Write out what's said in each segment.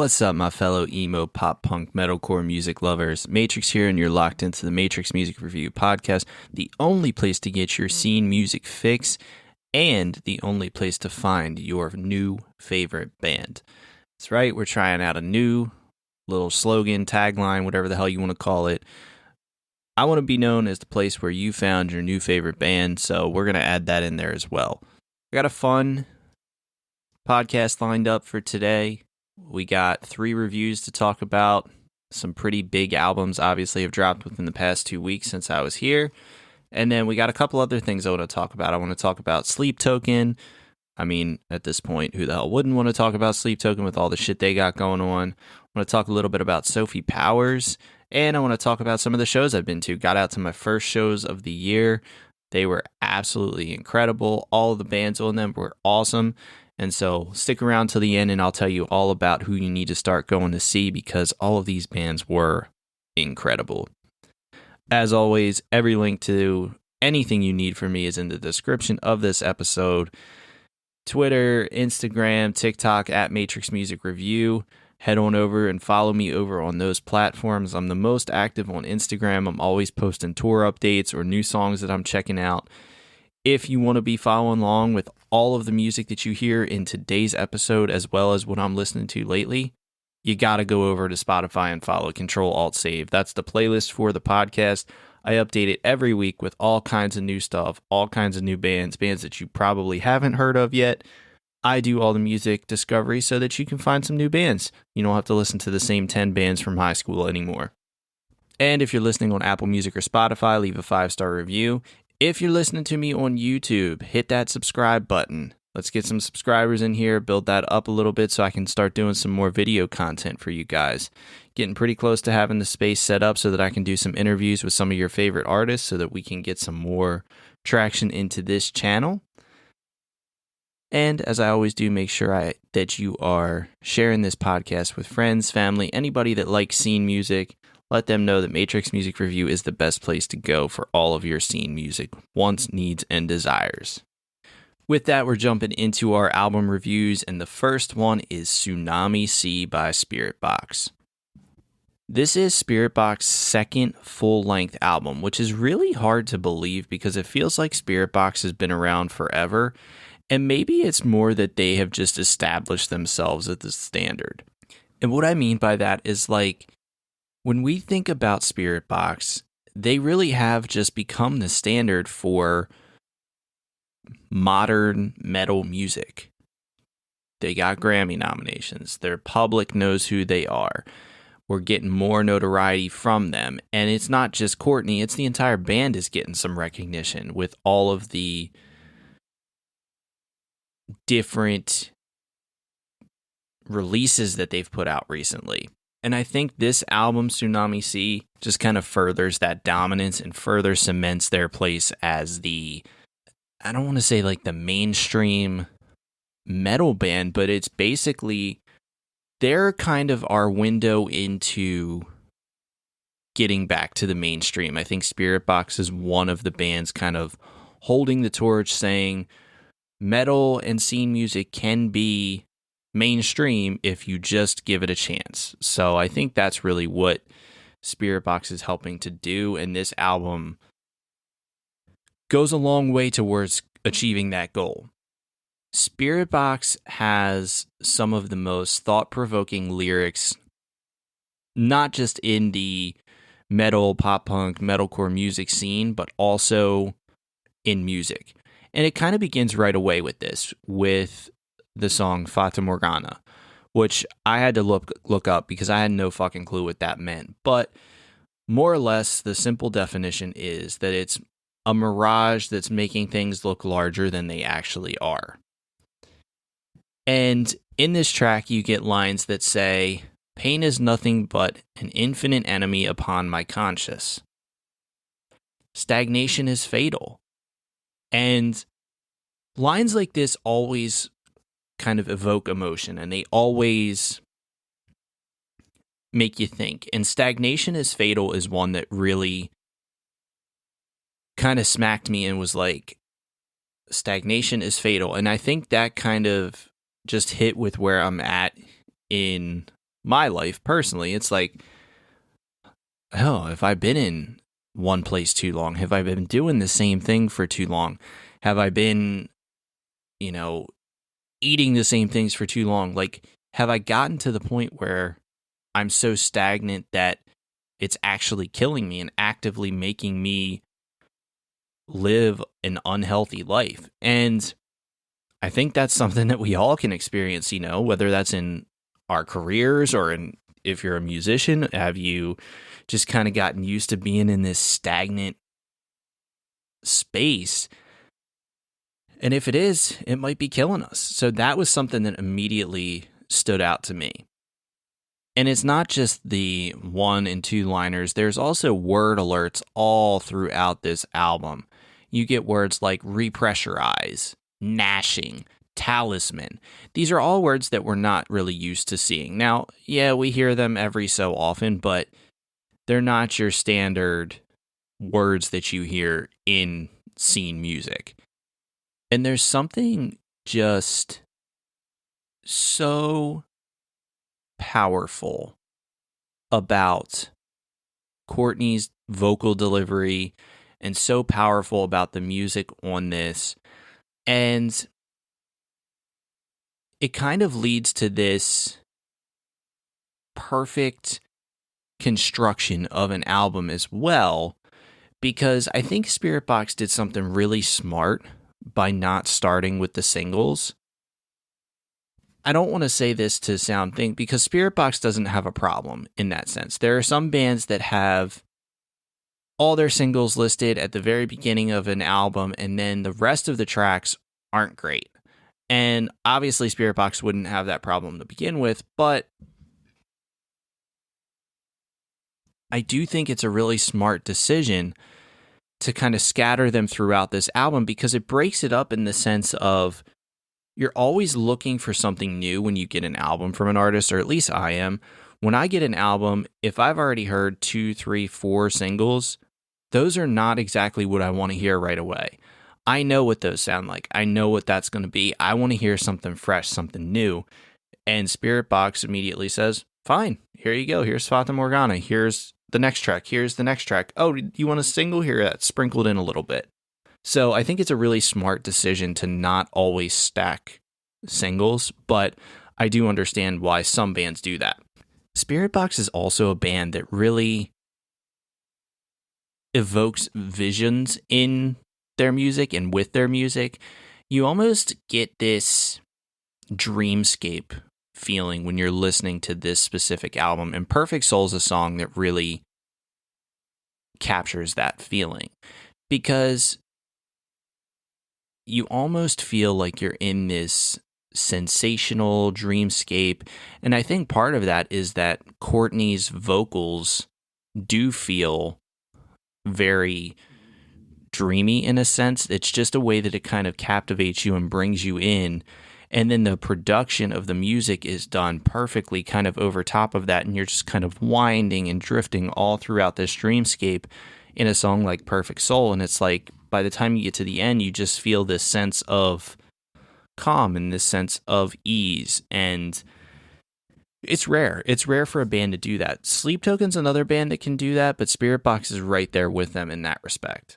What's up, my fellow emo, pop punk, metalcore music lovers? Matrix here, and you're locked into the Matrix Music Review podcast, the only place to get your scene music fix, and the only place to find your new favorite band. That's right, we're trying out a new little slogan, tagline, whatever the hell you want to call it. I want to be known as the place where you found your new favorite band, so we're going to add that in there as well. I got a fun podcast lined up for today. We got 3 reviews to talk about. Some pretty big albums obviously have dropped within the past 2 weeks since I was here. And then we got a couple other things I want to talk about. I want to talk about Sleep Token. I mean, at this point, who the hell wouldn't want to talk about Sleep Token with all the shit they got going on? I want to talk a little bit about Sophie Powers. And I want to talk about some of the shows I've been to. Got out to my first shows of the year. They were absolutely incredible. All of the bands on them were awesome. And so stick around till the end and I'll tell you all about who you need to start going to see because all of these bands were incredible. As always, every link to anything you need from me is in the description of this episode. Twitter, Instagram, TikTok at Matrix Music Review. Head on over and follow me over on those platforms. I'm the most active on Instagram. I'm always posting tour updates or new songs that I'm checking out. If you want to be following along with all of the music that you hear in today's episode, as well as what I'm listening to lately, you got to go over to Spotify and follow Control-Alt-Save. That's the playlist for the podcast. I update it every week with all kinds of new stuff, all kinds of new bands that you probably haven't heard of yet. I do all the music discovery so that you can find some new bands. You don't have to listen to the same 10 bands from high school anymore. And if you're listening on Apple Music or Spotify, leave a 5-star review. If you're listening to me on YouTube, hit that subscribe button. Let's get some subscribers in here, build that up a little bit so I can start doing some more video content for you guys. Getting pretty close to having the space set up so that I can do some interviews with some of your favorite artists so that we can get some more traction into this channel. And as I always do, make sure that you are sharing this podcast with friends, family, anybody that likes scene music. Let them know that Matrix Music Review is the best place to go for all of your scene music, wants, needs, and desires. With that, we're jumping into our album reviews, and the first one is Tsunami Sea by Spiritbox. This is Spiritbox's second full-length album, which is really hard to believe because it feels like Spiritbox has been around forever, and maybe it's more that they have just established themselves as the standard. And what I mean by that is like, when we think about Spiritbox, they really have just become the standard for modern metal music. They got Grammy nominations. Their public knows who they are. We're getting more notoriety from them. And it's not just Courtney, it's the entire band is getting some recognition with all of the different releases that they've put out recently. And I think this album, Tsunami Sea, just kind of furthers that dominance and further cements their place as the, I don't want to say like the mainstream metal band, but it's basically, they're kind of our window into getting back to the mainstream. I think Spiritbox is one of the bands kind of holding the torch, saying metal and scene music can be mainstream if you just give it a chance. So I think that's really what Spiritbox is helping to do, and this album goes a long way towards achieving that goal. Spiritbox has some of the most thought-provoking lyrics, not just in the metal, pop punk, metalcore music scene, but also in music. And it kind of begins right away with this, with the song Fata Morgana, which I had to look up because I had no fucking clue what that meant. But more or less, the simple definition is that it's a mirage that's making things look larger than they actually are. And in this track, you get lines that say, "Pain is nothing but an infinite enemy upon my conscience. Stagnation is fatal." And lines like this always kind of evoke emotion, and they always make you think. And "Stagnation is fatal" is one that really kind of smacked me and was like, stagnation is fatal. And I think that kind of just hit with where I'm at in my life personally. It's like, oh, have I been in one place too long? Have I been doing the same thing for too long? Have I been, eating the same things for too long? Like, have I gotten to the point where I'm so stagnant that it's actually killing me and actively making me live an unhealthy life? And I think that's something that we all can experience, whether that's in our careers or if you're a musician. Have you just kind of gotten used to being in this stagnant space? And if it is, it might be killing us. So that was something that immediately stood out to me. And it's not just the 1 and 2 liners. There's also word alerts all throughout this album. You get words like repressurize, gnashing, talisman. These are all words that we're not really used to seeing. Now, yeah, we hear them every so often, but they're not your standard words that you hear in scene music. And there's something just so powerful about Courtney's vocal delivery and so powerful about the music on this. And it kind of leads to this perfect construction of an album as well, because I think Spiritbox did something really smart by not starting with the singles. I don't want to say this to sound thing, because Spiritbox doesn't have a problem in that sense. There are some bands that have all their singles listed at the very beginning of an album, and then the rest of the tracks aren't great. And obviously Spiritbox wouldn't have that problem to begin with, but I do think it's a really smart decision to kind of scatter them throughout this album, because it breaks it up in the sense of you're always looking for something new when you get an album from an artist, or at least I am. When I get an album, if I've already heard 2, 3, 4 singles, those are not exactly what I want to hear right away. I know what those sound like. I know what that's going to be. I want to hear something fresh, something new. And Spiritbox immediately says, fine, here you go. Here's Fata Morgana. Here's the next track. Here's the next track. Oh, you want a single? Here, that's sprinkled in a little bit. So I think it's a really smart decision to not always stack singles, but I do understand why some bands do that. Spiritbox is also a band that really evokes visions in their music and with their music. You almost get this dreamscape feeling when you're listening to this specific album, and Perfect Soul is a song that really captures that feeling, because you almost feel like you're in this sensational dreamscape. And I think part of that is that Courtney's vocals do feel very dreamy in a sense. It's just a way that it kind of captivates you and brings you in. And then the production of the music is done perfectly kind of over top of that. And you're just kind of winding and drifting all throughout this dreamscape in a song like Perfect Soul. And it's like, by the time you get to the end, you just feel this sense of calm and this sense of ease. And it's rare. It's rare for a band to do that. Sleep Token's another band that can do that, but Spiritbox is right there with them in that respect.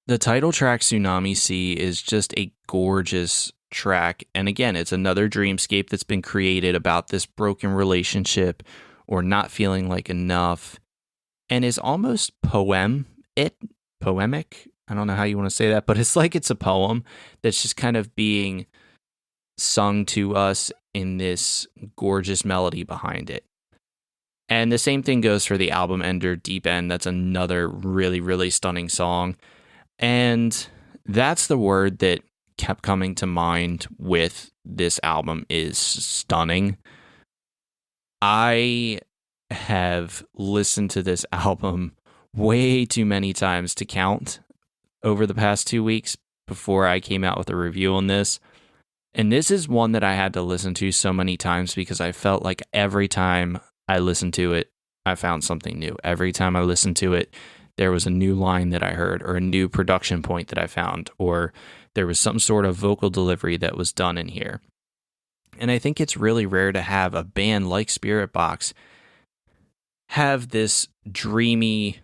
The title track, Tsunami Sea, is just a gorgeous track. And again, it's another dreamscape that's been created about this broken relationship or not feeling like enough, and is almost poemic. I don't know how you want to say that, but it's like it's a poem that's just kind of being sung to us in this gorgeous melody behind it. And the same thing goes for the album ender, Deep End. That's another really, really stunning song. And that's the word that kept coming to mind with this album, is stunning. I have listened to this album way too many times to count over the past 2 weeks before I came out with a review on this. And this is one that I had to listen to so many times because I felt like every time I listened to it, I found something new. Every time I listened to it, there was a new line that I heard, or a new production point that I found, or there was some sort of vocal delivery that was done in here. And I think it's really rare to have a band like Spiritbox have this dreamy,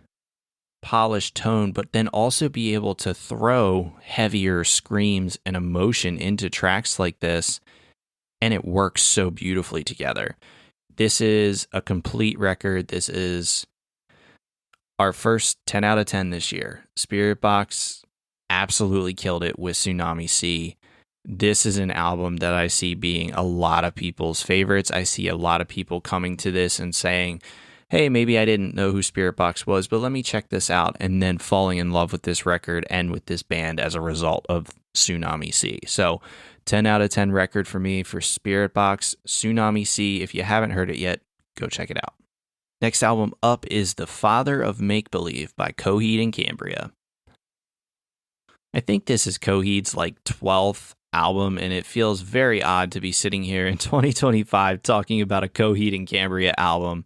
polished tone, but then also be able to throw heavier screams and emotion into tracks like this, and it works so beautifully together. This is a complete record. This is our first 10 out of 10 this year. Spiritbox absolutely killed it with Tsunami Sea. This is an album that I see being a lot of people's favorites. I see a lot of people coming to this and saying, hey, maybe I didn't know who Spiritbox was, but let me check this out, and then falling in love with this record and with this band as a result of Tsunami Sea. So 10 out of 10 record for me for Spiritbox, Tsunami Sea. If you haven't heard it yet, go check it out. Next album up is The Father of Make Believe by Coheed and Cambria. I think this is Coheed's 12th album, and it feels very odd to be sitting here in 2025 talking about a Coheed and Cambria album.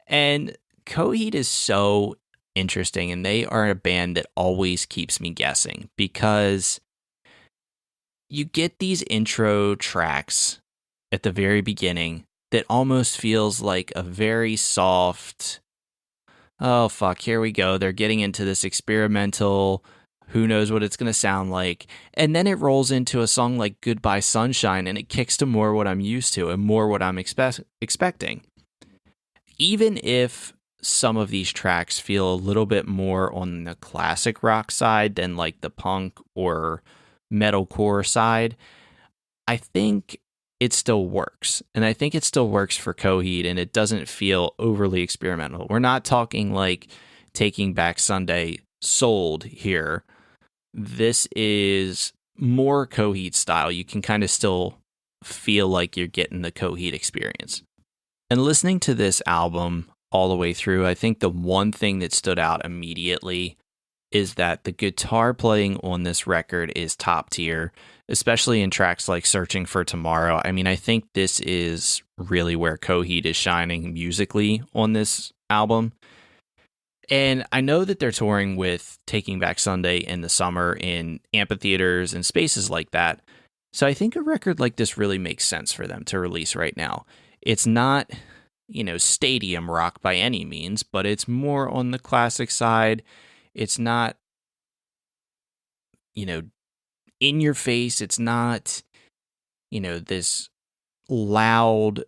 And Coheed is so interesting, and they are a band that always keeps me guessing, because you get these intro tracks at the very beginning that almost feels like a very soft, oh fuck, here we go, they're getting into this experimental, who knows what it's going to sound like, and then it rolls into a song like Goodbye Sunshine, and it kicks to more what I'm used to and more what I'm expecting. Even if some of these tracks feel a little bit more on the classic rock side than the punk or metalcore side, I think it still works. And I think it still works for Coheed, and it doesn't feel overly experimental. We're not talking like Taking Back Sunday sold here. This is more Coheed style. You can kind of still feel like you're getting the Coheed experience. And listening to this album all the way through, I think the one thing that stood out immediately is that the guitar playing on this record is top tier, especially in tracks like Searching for Tomorrow. I mean, I think this is really where Coheed is shining musically on this album. And I know that they're touring with Taking Back Sunday in the summer in amphitheaters and spaces like that. So I think a record like this really makes sense for them to release right now. It's not, stadium rock by any means, but it's more on the classic side. It's not, in your face. It's not, this loud,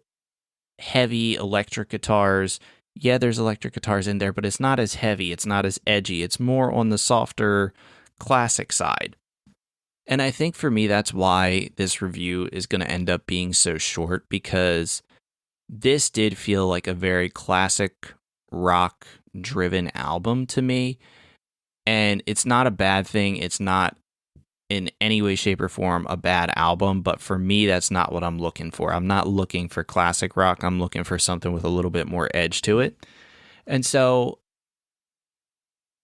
heavy electric guitars. Yeah, there's electric guitars in there, but it's not as heavy. It's not as edgy. It's more on the softer, classic side. And I think for me, that's why this review is going to end up being so short, because this did feel like a very classic rock driven album to me. And it's not a bad thing. It's not in any way, shape, or form a bad album. But for me, that's not what I'm looking for. I'm not looking for classic rock. I'm looking for something with a little bit more edge to it. And so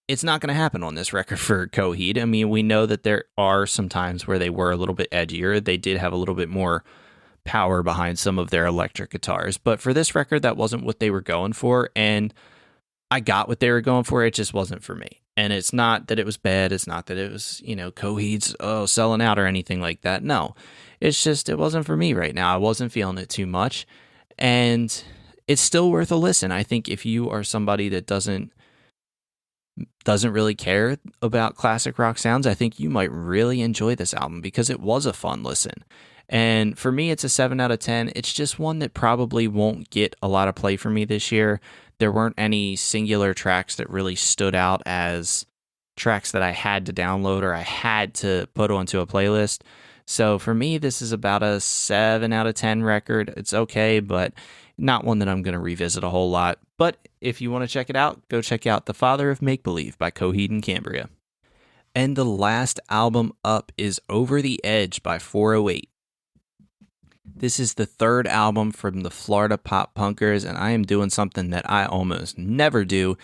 it's not going to happen on this record for Coheed. I mean, we know that there are some times where they were a little bit edgier. They did have a little bit more power behind some of their electric guitars. But for this record, that wasn't what they were going for. And I got what they were going for. It just wasn't for me. And it's not that it was bad. It's not that it was, Coheed's selling out or anything like that. No, it's just it wasn't for me right now. I wasn't feeling it too much. And it's still worth a listen. I think if you are somebody that doesn't really care about classic rock sounds, I think you might really enjoy this album, because it was a fun listen. And for me, it's a 7 out of 10. It's just one that probably won't get a lot of play for me this year. There weren't any singular tracks that really stood out as tracks that I had to download or I had to put onto a playlist. So for me, this is about a 7 out of 10 record. It's okay, but not one that I'm going to revisit a whole lot. But if you want to check it out, go check out The Father of Make Believe by Coheed and Cambria. And the last album up is Over the Edge by 408. This is the third album from the Florida Pop Punkers, and I am doing something that I almost never do,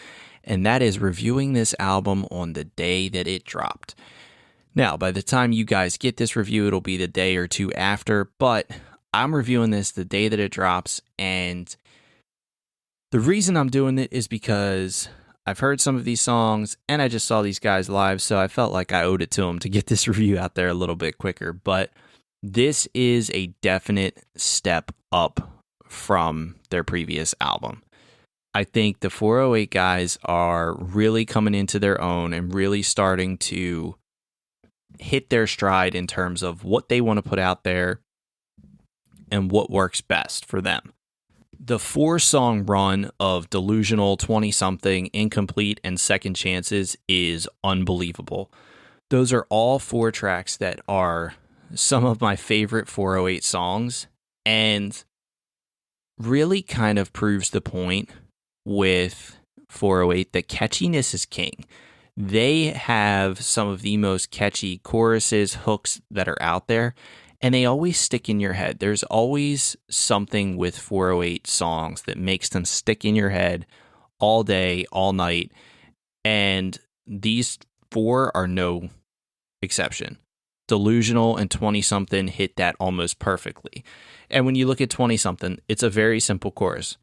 and that is reviewing this album on the day that it dropped. Now, by the time you guys get this review, it'll be the day or two after, but I'm reviewing this the day that it drops, and the reason I'm doing it is because I've heard some of these songs, and I just saw these guys live, so I felt like I owed it to them to get this review out there a little bit quicker. But This is a definite step up from their previous album. I think the 408 guys are really coming into their own and really starting to hit their stride in terms of what they want to put out there and what works best for them. The 4-song run of Delusional, 20-something, Incomplete, and Second Chances is unbelievable. Those are all 4 tracks that are some of my favorite 408 songs, and really kind of proves the point with 408 that catchiness is king. They have some of the most catchy choruses, hooks that are out there, and they always stick in your head. There's always something with 408 songs that makes them stick in your head all day, all night, and these 4 are no exception. Delusional and 20-something hit that almost perfectly. And when you look at 20-something, it's a very simple chorus.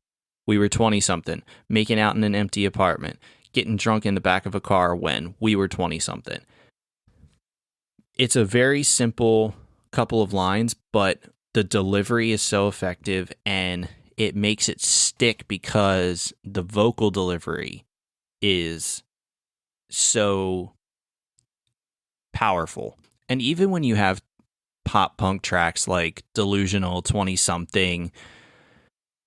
We were 20-something, making out in an empty apartment, getting drunk in the back of a car when we were 20-something. It's a very simple couple of lines, but the delivery is so effective and it makes it stick because the vocal delivery is so powerful. And even when you have pop punk tracks like Delusional, 20-something,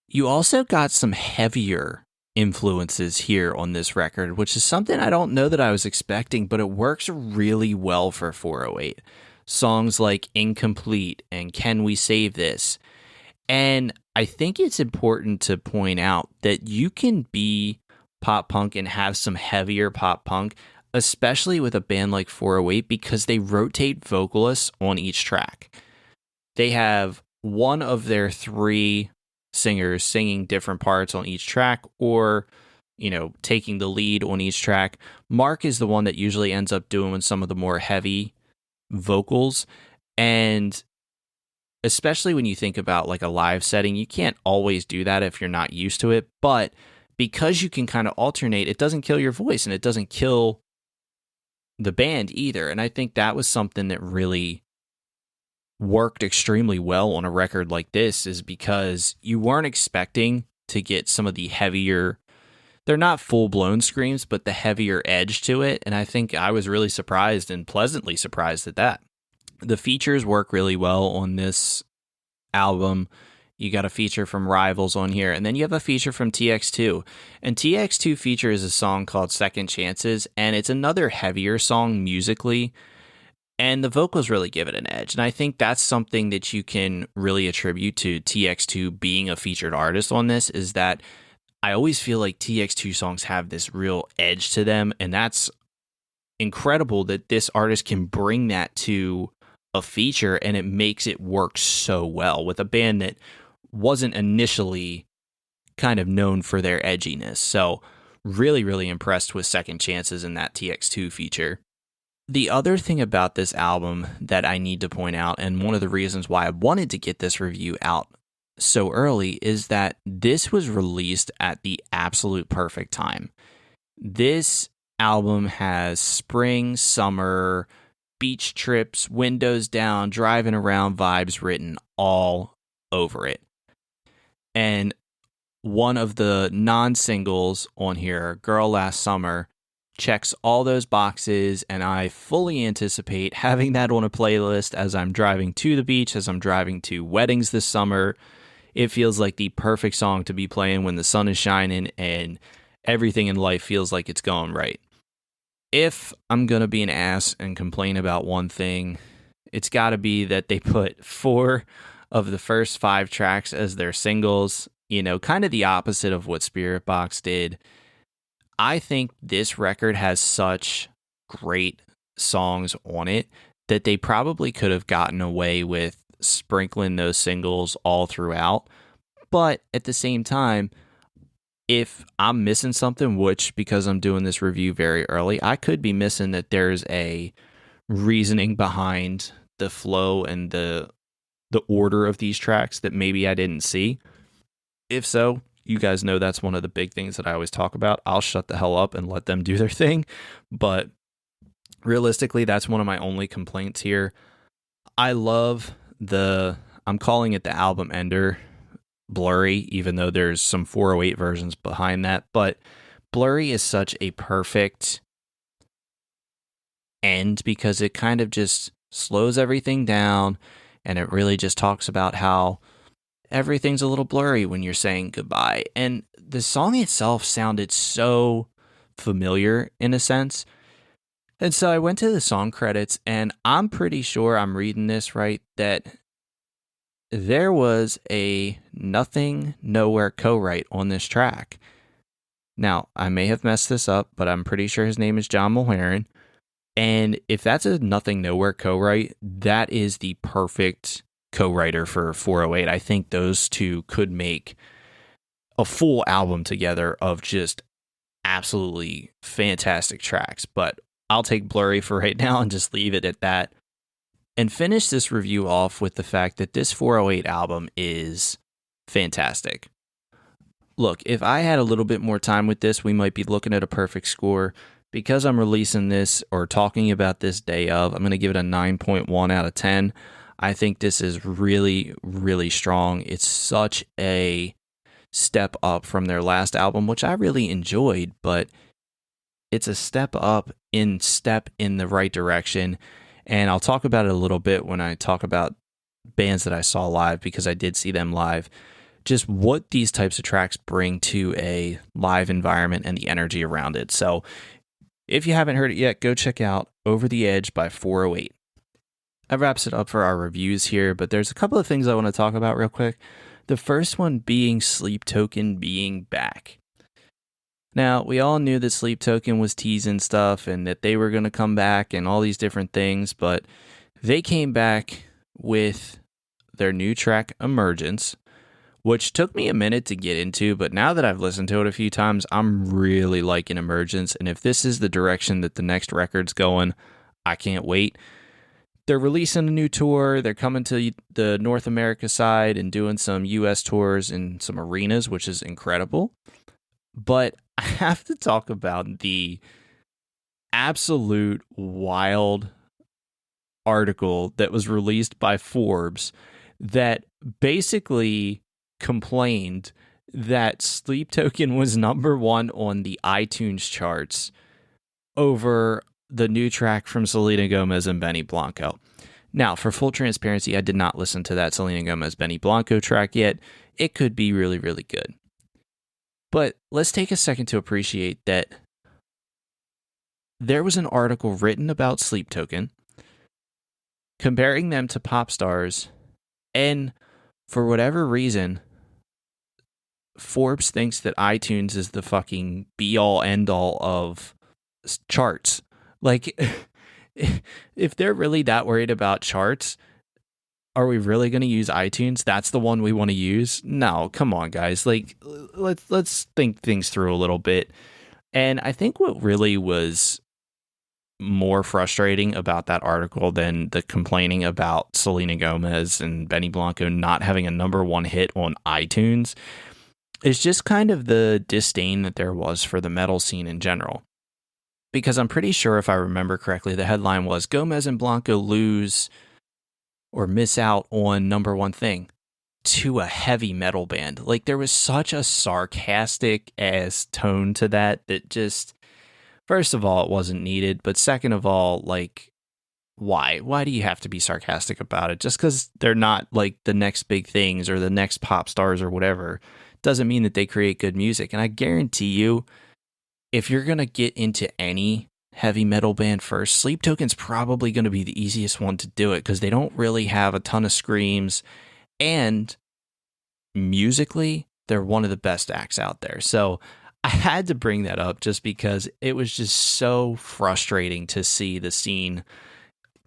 you also got some heavier influences here on this record, which is something I don't know that I was expecting, but it works really well for 408. Songs like Incomplete and Can We Save This? And I think it's important to point out that you can be pop punk and have some heavier pop punk, especially with a band like 408, because they rotate vocalists on each track. They have one of their 3 singers singing different parts on each track, or, taking the lead on each track. Mark is the one that usually ends up doing some of the more heavy vocals, and especially when you think about like a live setting, you can't always do that if you're not used to it, but because you can kind of alternate, it doesn't kill your voice and it doesn't kill the band either. And I think that was something that really worked extremely well on a record like this, is because you weren't expecting to get some of the heavier, they're not full-blown screams, but the heavier edge to it. And I think I was really surprised and pleasantly surprised at that. The features work really well on this album. You got a feature from Rivals on here, and then you have a feature from TX2. And TX2 features a song called Second Chances, and it's another heavier song musically, and the vocals really give it an edge. And I think that's something that you can really attribute to TX2 being a featured artist on this, is that I always feel like TX2 songs have this real edge to them, and that's incredible that this artist can bring that to a feature, and it makes it work so well with a band that wasn't initially kind of known for their edginess. So really, really impressed with Second Chances in that TX2 feature. The other thing about this album that I need to point out, and one of the reasons why I wanted to get this review out so early, is that this was released at the absolute perfect time. This album has spring, summer, beach trips, windows down, driving around vibes written all over it. And one of the non-singles on here, Girl Last Summer, checks all those boxes, and I fully anticipate having that on a playlist as I'm driving to the beach, as I'm driving to weddings this summer. It feels like the perfect song to be playing when the sun is shining and everything in life feels like it's going right. If I'm going to be an ass and complain about one thing, it's got to be that they put 4 of the first 5 tracks as their singles, kind of the opposite of what Spiritbox did. I think this record has such great songs on it that they probably could have gotten away with sprinkling those singles all throughout. But at the same time, if I'm missing something, which because I'm doing this review very early, I could be missing that there's a reasoning behind the flow and the order of these tracks that maybe I didn't see. If so, you guys know that's one of the big things that I always talk about. I'll shut the hell up and let them do their thing. But realistically, that's one of my only complaints here. I love I'm calling it the album ender, Blurry, even though there's some 408 versions behind that. But Blurry is such a perfect end because it kind of just slows everything down, and it really just talks about how everything's a little blurry when you're saying goodbye. And the song itself sounded so familiar in a sense. And so I went to the song credits, and I'm pretty sure I'm reading this right, that there was a Nothing Nowhere co-write on this track. Now, I may have messed this up, but I'm pretty sure his name is John Mulheron. And if that's a Nothing Nowhere co-write, that is the perfect co-writer for 408. I think those two could make a full album together of just absolutely fantastic tracks. But I'll take Blurry for right now and just leave it at that. And finish this review off with the fact that this 408 album is fantastic. Look, if I had a little bit more time with this, we might be looking at a perfect score. Because I'm releasing this or talking about this day of, I'm going to give it a 9.1 out of 10. I think this is really, really strong. It's such a step up from their last album, which I really enjoyed, but it's a step in the right direction. And I'll talk about it a little bit when I talk about bands that I saw live, because I did see them live. Just what these types of tracks bring to a live environment and the energy around it. So if you haven't heard it yet, go check out Over the Edge by 408. That wraps it up for our reviews here, but there's a couple of things I want to talk about real quick. The first one being Sleep Token being back. Now, we all knew that Sleep Token was teasing stuff and that they were going to come back and all these different things, but they came back with their new track, Emergence, which took me a minute to get into, but now that I've listened to it a few times, I'm really liking Emergence, and if this is the direction that the next record's going, I can't wait. They're releasing a new tour. They're coming to the North America side and doing some US tours in some arenas, which is incredible. But I have to talk about the absolute wild article that was released by Forbes that basically complained that Sleep Token was number one on the iTunes charts over the new track from Selena Gomez and Benny Blanco. Now, for full transparency, I did not listen to that Selena Gomez Benny Blanco track yet. It could be really, really good. But let's take a second to appreciate that there was an article written about Sleep Token comparing them to pop stars, and for whatever reason, Forbes thinks that iTunes is the fucking be-all, end-all of charts. Like, if they're really that worried about charts, are we really going to use iTunes? That's the one we want to use? No, come on, guys. Like, let's think things through a little bit. And I think what really was more frustrating about that article than the complaining about Selena Gomez and Benny Blanco not having a number one hit on iTunes is just kind of the disdain that there was for the metal scene in general. Because I'm pretty sure, if I remember correctly, the headline was Gomez and Blanco lose or miss out on number one thing to a heavy metal band. Like, there was such a sarcastic ass tone to that just, first of all, it wasn't needed, but second of all, like, why do you have to be sarcastic about it? Just because they're not like the next big things or the next pop stars or whatever doesn't mean that they create good music. And I guarantee you, if you're going to get into any heavy metal band first, Sleep Token's probably going to be the easiest one to do it because they don't really have a ton of screams, and musically, they're one of the best acts out there. So I had to bring that up just because it was just so frustrating to see the scene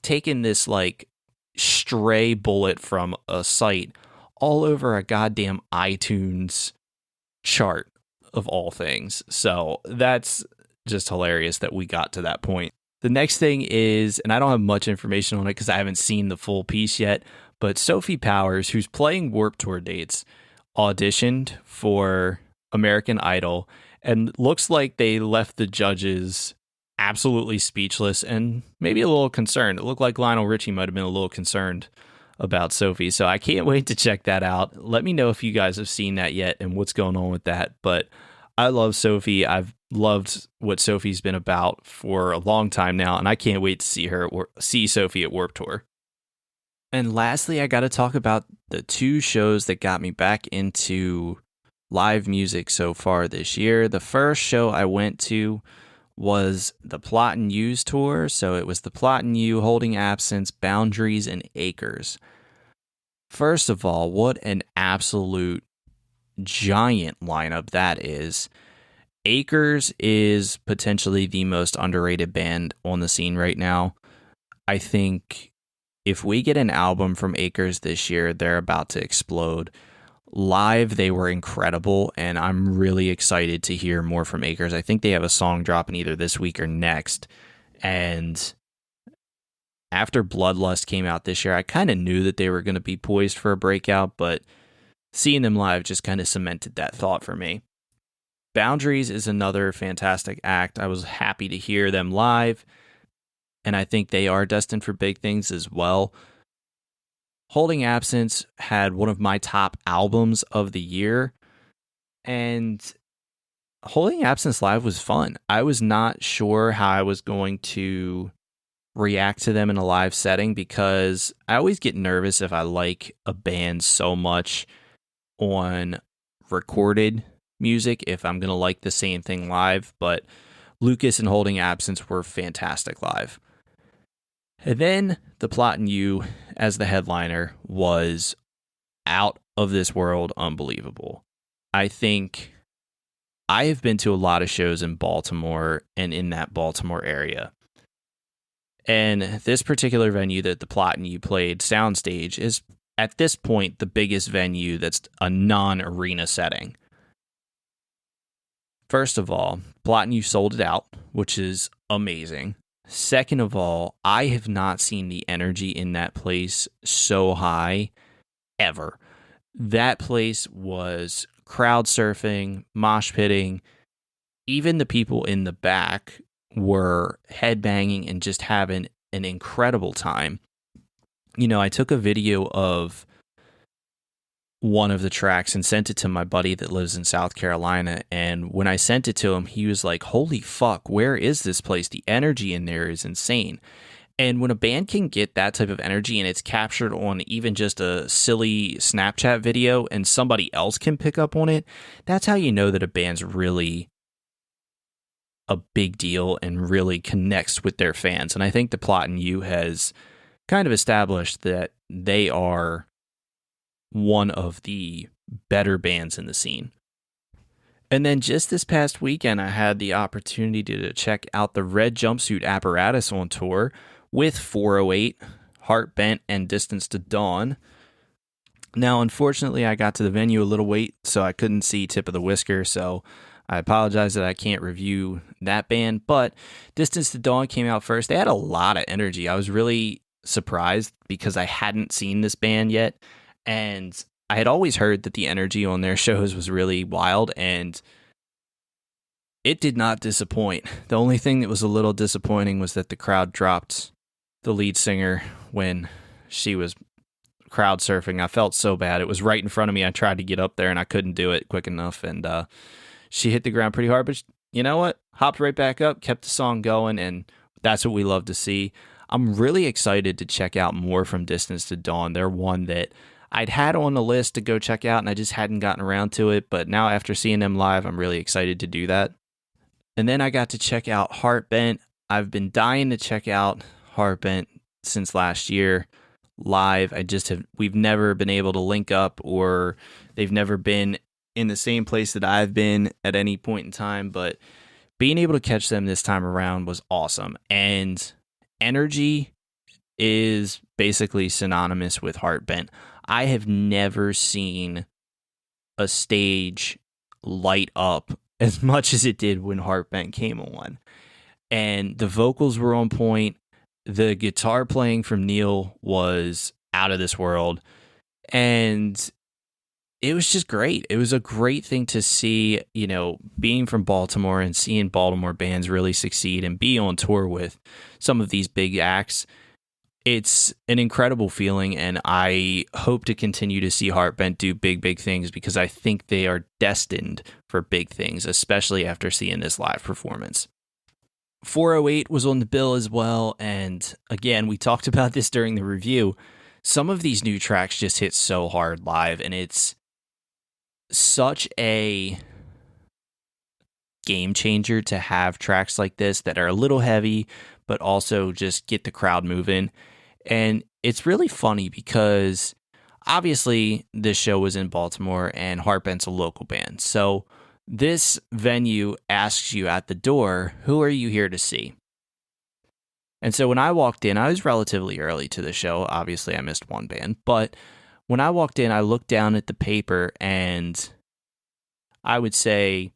taking this like stray bullet from a site all over a goddamn iTunes chart of all things. So that's just hilarious that we got to that point. The next thing is, and I don't have much information on it because I haven't seen the full piece yet, but Sophie Powers, who's playing Warped Tour dates, auditioned for American Idol, and looks like they left the judges absolutely speechless and maybe a little concerned. It looked like Lionel Richie might have been a little concerned about Sophie. So I can't wait to check that out. Let me know if you guys have seen that yet and what's going on with that. But I love Sophie. I've loved what Sophie's been about for a long time now, and I can't wait to see Sophie at Warped Tour. And lastly, I got to talk about the two shows that got me back into live music so far this year. The first show I went to was the Plot and Use tour. So it was the Plot and You, Holding Absence, Boundaries, and Acres. First of all, what an absolute giant lineup that is. Acres is potentially the most underrated band on the scene right now. I think if we get an album from Acres this year, they're about to explode. Live, they were incredible, and I'm really excited to hear more from Acres. I think they have a song dropping either this week or next. And after Bloodlust came out this year, I kind of knew that they were going to be poised for a breakout, but seeing them live just kind of cemented that thought for me. Boundaries is another fantastic act. I was happy to hear them live, and I think they are destined for big things as well. Holding Absence had one of my top albums of the year, and Holding Absence live was fun. I was not sure how I was going to react to them in a live setting because I always get nervous if I like a band so much on recorded music if I'm going to like the same thing live, but Lucas and Holding Absence were fantastic live. And then the Plot and You as the headliner was out of this world unbelievable. I think I have been to a lot of shows in Baltimore and in that Baltimore area. And this particular venue that the Plot and You played, Soundstage, is at this point the biggest venue that's a non-arena setting. First of all, Plot and You sold it out, which is amazing. Second of all, I have not seen the energy in that place so high ever. That place was crowd surfing, mosh pitting. Even the people in the back were headbanging and just having an incredible time. You know, I took a video of one of the tracks and sent it to my buddy that lives in South Carolina. And when I sent it to him, he was like, holy fuck, where is this place? The energy in there is insane. And when a band can get that type of energy and it's captured on even just a silly Snapchat video and somebody else can pick up on it, that's how you know that a band's really a big deal and really connects with their fans. And I think the Plot and You has kind of established that they are one of the better bands in the scene. And then just this past weekend, I had the opportunity to check out the Red Jumpsuit Apparatus on tour with 408, Heartbent, and Distance to Dawn. Now, unfortunately, I got to the venue a little late, so I couldn't see Tip of the Whisker, so I apologize that I can't review that band, but Distance to Dawn came out first. They had a lot of energy. I was really surprised because I hadn't seen this band yet, and I had always heard that the energy on their shows was really wild, and it did not disappoint. The only thing that was a little disappointing was that the crowd dropped the lead singer when she was crowd surfing. I felt so bad. It was right in front of me. I tried to get up there, and I couldn't do it quick enough, and she hit the ground pretty hard, but you know what? Hopped right back up, kept the song going, and that's what we love to see. I'm really excited to check out more from Distance to Dawn. They're one that I'd had on the list to go check out, and I just hadn't gotten around to it, but now after seeing them live, I'm really excited to do that. And then I got to check out Heartbent. I've been dying to check out Heartbent since last year live. We've never been able to link up, or they've never been in the same place that I've been at any point in time, but being able to catch them this time around was awesome. And energy is basically synonymous with Heartbent. I have never seen a stage light up as much as it did when Heartbent came on. And the vocals were on point. The guitar playing from Neil was out of this world. And it was just great. It was a great thing to see, you know, being from Baltimore and seeing Baltimore bands really succeed and be on tour with some of these big acts. It's an incredible feeling, and I hope to continue to see Heartbent do big things because I think they are destined for big things, especially after seeing this live performance. 408 was on the bill as well, and again, we talked about this during the review. Some of these new tracks just hit so hard live, and it's such a game changer to have tracks like this that are a little heavy, but also just get the crowd moving. And it's really funny because obviously this show was in Baltimore and Heartbent's a local band. So this venue asks you at the door, who are you here to see? And so when I walked in, I was relatively early to the show. Obviously, I missed one band. But when I walked in, I looked down at the paper and I would say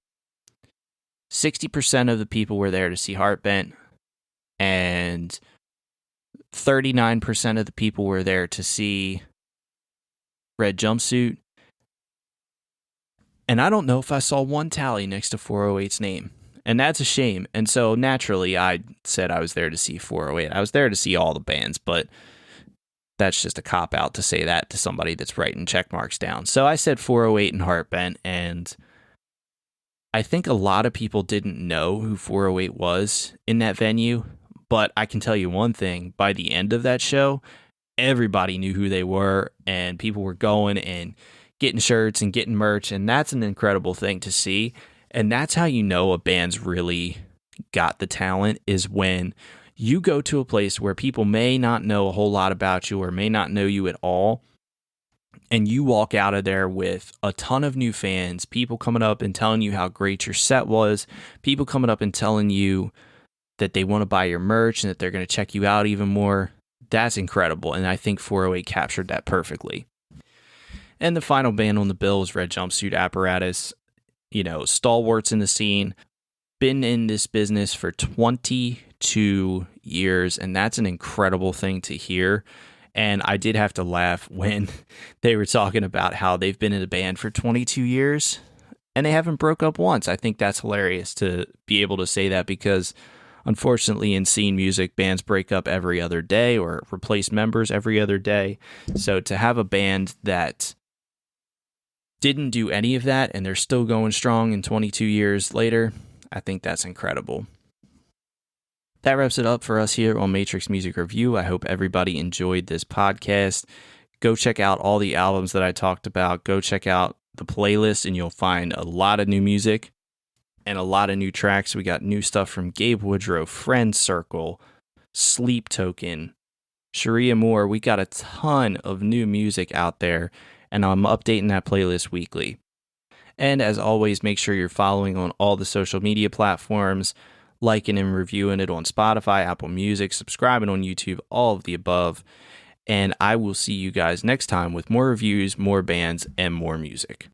60% of the people were there to see Heartbent, and 39% of the people were there to see Red Jumpsuit. And I don't know if I saw one tally next to 408's name. And that's a shame. And so naturally, I said I was there to see 408. I was there to see all the bands, but that's just a cop-out to say that to somebody that's writing check marks down. So I said 408 and Heartbent, and I think a lot of people didn't know who 408 was in that venue, but I can tell you one thing. By the end of that show, everybody knew who they were, and people were going and getting shirts and getting merch, and that's an incredible thing to see. And that's how you know a band's really got the talent, is when you go to a place where people may not know a whole lot about you or may not know you at all, and you walk out of there with a ton of new fans, people coming up and telling you how great your set was, people coming up and telling you that they want to buy your merch and that they're going to check you out even more. That's incredible, and I think 408 captured that perfectly. And the final band on the bill was Red Jumpsuit Apparatus. You know, stalwarts in the scene, been in this business for 22 years, and that's an incredible thing to hear. And I did have to laugh when they were talking about how they've been in a band for 22 years and they haven't broke up once. I think that's hilarious to be able to say that, because unfortunately in scene music, bands break up every other day or replace members every other day. So to have a band that didn't do any of that and they're still going strong in 22 years later, I think that's incredible. That wraps it up for us here on Matrix Music Review. I hope everybody enjoyed this podcast. Go check out all the albums that I talked about. Go check out the playlist and you'll find a lot of new music and a lot of new tracks. We got new stuff from Gabe Woodrow, Friend Circle, Sleep Token, Sharia Moore. We got a ton of new music out there, and I'm updating that playlist weekly. And as always, make sure you're following on all the social media platforms, liking and reviewing it on Spotify, Apple Music, subscribing on YouTube, all of the above. And I will see you guys next time with more reviews, more bands, and more music.